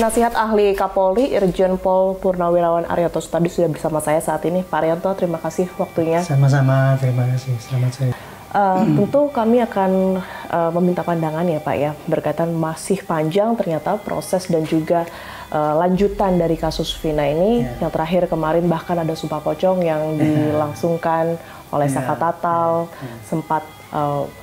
Nasihat Ahli Kapolri Irjen Pol Purnawirawan Arianto tadi sudah bersama saya saat ini. Pak Arianto, terima kasih waktunya. Sama-sama, terima kasih. Selamat sore. Tentu kami akan meminta pandangan ya Pak ya, berkaitan masih panjang ternyata proses dan juga lanjutan dari kasus Vina ini. Yang terakhir kemarin bahkan ada sumpah pocong yang dilangsungkan oleh Saka Tatal, sempat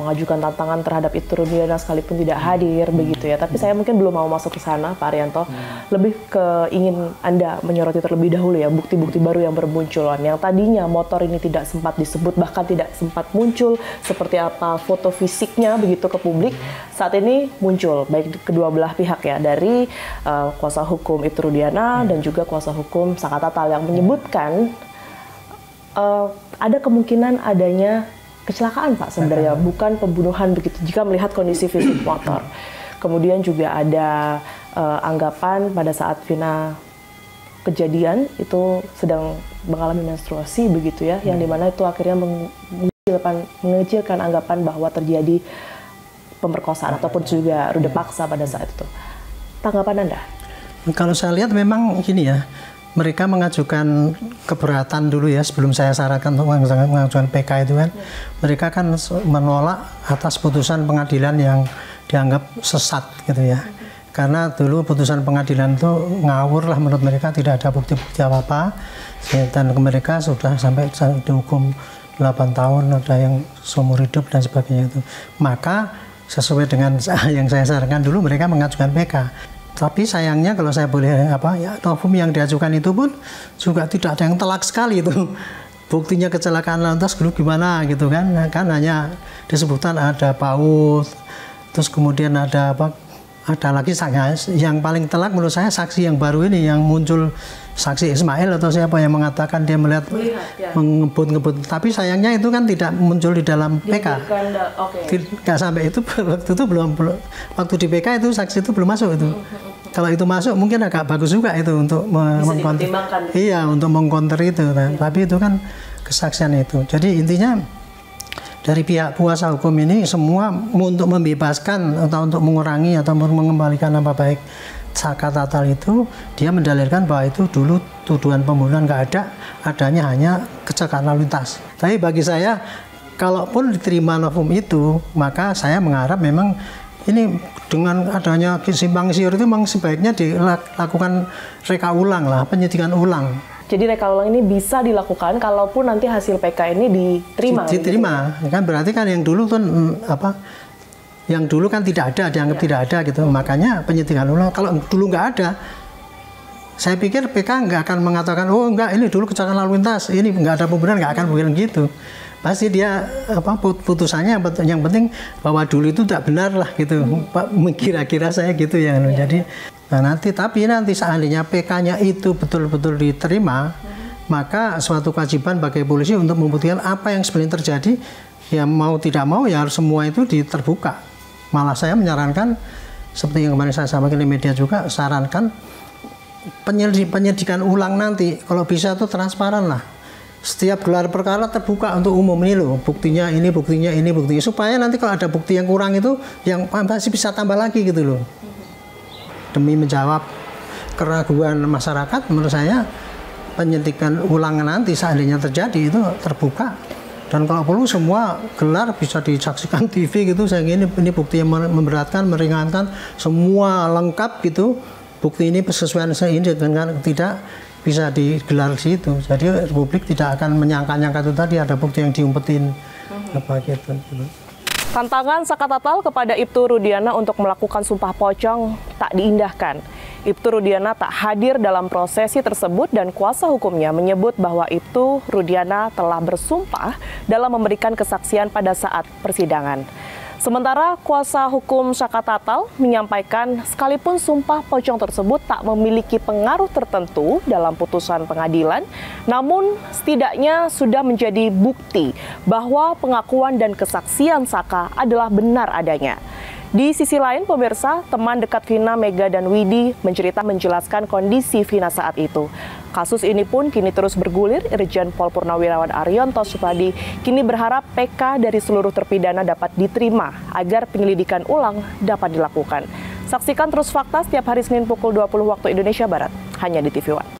mengajukan tantangan terhadap Ibtu Rudiana sekalipun tidak hadir begitu ya. Tapi saya mungkin belum mau masuk ke sana Pak Arianto. Lebih ke ingin Anda menyoroti terlebih dahulu ya bukti-bukti baru yang bermunculan. Yang tadinya motor ini tidak sempat disebut, bahkan tidak sempat muncul seperti apa foto fisiknya begitu ke publik. Saat ini muncul baik kedua belah pihak ya, dari kuasa hukum Ibtu Rudiana dan juga kuasa hukum Saka Tatal yang menyebutkan ada kemungkinan adanya kecelakaan Pak sebenarnya, bukan pembunuhan begitu jika melihat kondisi fisik motor. Kemudian juga ada anggapan pada saat Vina kejadian itu mengalami menstruasi begitu ya, yang dimana itu akhirnya mengecilkan anggapan bahwa terjadi pemerkosaan ataupun juga ruda paksa pada saat itu. Tanggapan Anda? Kalau saya lihat memang gini ya, mereka mengajukan keberatan dulu ya sebelum saya sarankan untuk mengajukan PK itu kan. Mereka kan menolak atas putusan pengadilan yang dianggap sesat gitu ya. Karena dulu putusan pengadilan itu ngawur lah menurut mereka, tidak ada bukti-bukti apa-apa. Dan mereka sudah sampai dihukum 8 tahun, ada yang seumur hidup dan sebagainya itu. Maka sesuai dengan yang saya sarankan dulu mereka mengajukan PK. Tapi sayangnya kalau saya boleh novum yang diajukan itu pun juga tidak ada yang telak sekali itu. Buktinya kecelakaan lantas dulu gimana gitu kan. Kan hanya disebutkan ada PAUD, terus kemudian ada lagi yang paling telak menurut saya saksi yang baru ini yang muncul, saksi Ismail atau siapa yang mengatakan dia melihat mengebut-ngebut. Tapi sayangnya itu kan tidak muncul di dalam PK. Nggak sampai itu, waktu itu belum waktu di PK itu saksi itu belum masuk itu. Kalau itu masuk mungkin agak bagus juga itu untuk mengkonter. Iya, untuk mengkonter itu. Tapi itu kan kesaksian itu. Jadi intinya dari pihak kuasa hukum ini semua untuk membebaskan atau untuk mengurangi atau mengembalikan nama baik Saka Tatal itu, dia mendalilkan bahwa itu dulu tuduhan pembunuhan nggak ada, adanya hanya kecelakaan lalu lintas. Tapi bagi saya, kalaupun diterima novum itu, maka saya mengharap memang ini dengan adanya simpang siur itu memang sebaiknya dilakukan reka ulang lah, penyidikan ulang. Jadi reka ulang ini bisa dilakukan kalaupun nanti hasil PK ini diterima. Diterima, gitu. Kan berarti kan yang dulu kan yang dulu kan tidak ada, dianggap tidak ada gitu. Makanya penyidikan ulang. Kalau dulu nggak ada, saya pikir PK nggak akan mengatakan, oh enggak ini dulu kecelakaan lalu lintas, ini nggak ada pembunuhan, nggak akan bilang gitu. Pasti dia putusannya yang penting bahwa dulu itu tidak benar lah gitu. Kira-kira saya gitu ya. Jadi nanti seandainya PK-nya itu betul-betul diterima, maka suatu kewajiban bagi polisi untuk membuktikan apa yang sebenarnya terjadi. Ya mau tidak mau ya harus semua itu terbuka. Malah saya menyarankan seperti yang kemarin saya sampaikan di media juga, sarankan penyidikan ulang nanti kalau bisa itu transparan lah. Setiap gelar perkara terbuka untuk umum ini loh, buktinya ini, buktinya ini, buktinya, supaya nanti kalau ada bukti yang kurang itu yang masih bisa tambah lagi gitu loh. Demi menjawab keraguan masyarakat, menurut saya penyidikan ulang nanti seandainya terjadi itu terbuka. Dan kalau perlu semua gelar bisa disaksikan TV gitu, saya ini bukti yang memberatkan, meringankan, semua lengkap gitu. Bukti ini sesuai ini dengan tidak bisa digelar di situ. Jadi publik tidak akan menyangka-nyangka itu tadi ada bukti yang diumpetin apa gitu. Tantangan Saka Tatal kepada Ibtu Rudiana untuk melakukan sumpah pocong tak diindahkan. Ibtu Rudiana tak hadir dalam prosesi tersebut dan kuasa hukumnya menyebut bahwa Ibtu Rudiana telah bersumpah dalam memberikan kesaksian pada saat persidangan. Sementara kuasa hukum Saka Tatal menyampaikan sekalipun sumpah pocong tersebut tak memiliki pengaruh tertentu dalam putusan pengadilan, namun setidaknya sudah menjadi bukti bahwa pengakuan dan kesaksian Saka adalah benar adanya. Di sisi lain, pemirsa, teman dekat Vina, Mega, dan Widi menjelaskan kondisi Vina saat itu. Kasus ini pun kini terus bergulir. Irjen Pol Purnawirawan Arianto Supadi kini berharap PK dari seluruh terpidana dapat diterima agar penyelidikan ulang dapat dilakukan. Saksikan Terus Fakta setiap hari Senin pukul 20 waktu Indonesia Barat, hanya di TV One.